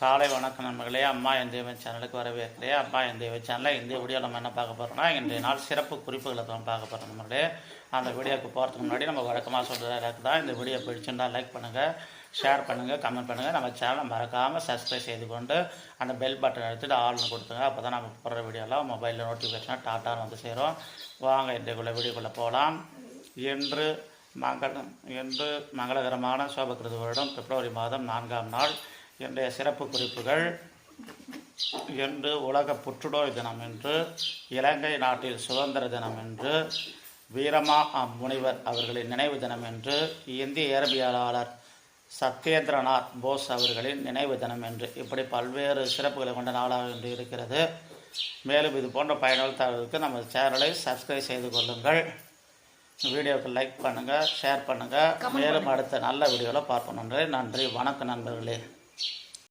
காலை வணக்கம் நண்பர்களே. அம்மா என் தெய்வம் சேனலுக்கு வரவேற்கிறேன். அம்மா என் தெய்வம் சேனலில் இந்த வீடியோ நம்ம என்ன பார்க்க போகிறோம்னா, இன்றைய நாள் சிறப்பு குறிப்புகளை தான் பார்க்க போகிறோம் நண்பர்களே. அந்த வீடியோக்கு போகிறதுக்கு முன்னாடி நம்ம வழக்கமாக சொல்கிறதுக்கு தான், இந்த வீடியோ பிடிச்சிருந்தா லைக் பண்ணுங்கள், ஷேர் பண்ணுங்கள், கமெண்ட் பண்ணுங்கள். நம்ம சேனலை மறக்காமல் சப்ஸ்கிரைப் செய்து கொண்டு அந்த பெல் பட்டன் எடுத்துகிட்டு ஆள்னு கொடுத்துங்க. அப்போ தான் நம்ம போடுற வீடியோலாம் மொபைலில் நோட்டிஃபிகேஷனாக டாட்டான்னு வந்து சேரும். வாங்க இன்றைக்குள்ள வீடியோக்குள்ளே போகலாம். என்று மங்களகரமான சோபகிருது வருடம் பிப்ரவரி மாதம் 4ஆம் நாள். இன்றைய சிறப்பு குறிப்புகள்: என்று உலக புற்றுநோய் தினம் என்று, இலங்கை நாட்டில் சுதந்திர தினம் என்று, வீரமா முனிவர் அவர்களின் நினைவு தினம் என்று, இந்திய இயற்பியலாளர் சத்யேந்திரநாத் போஸ் அவர்களின் நினைவு தினம் என்று, இப்படி பல்வேறு சிறப்புகளை கொண்ட நாளாக இன்று இருக்கிறது. மேலும் இது போன்ற பயனுள்ள தகவலுக்கு நம்ம சேனலை சப்ஸ்கிரைப் செய்து கொள்ளுங்கள். வீடியோவுக்கு லைக் பண்ணுங்கள், ஷேர் பண்ணுங்கள். மேலும் அடுத்த நல்ல வீடியோவில் பார்ப்போம். நன்றி. வணக்கம் நண்பர்களே.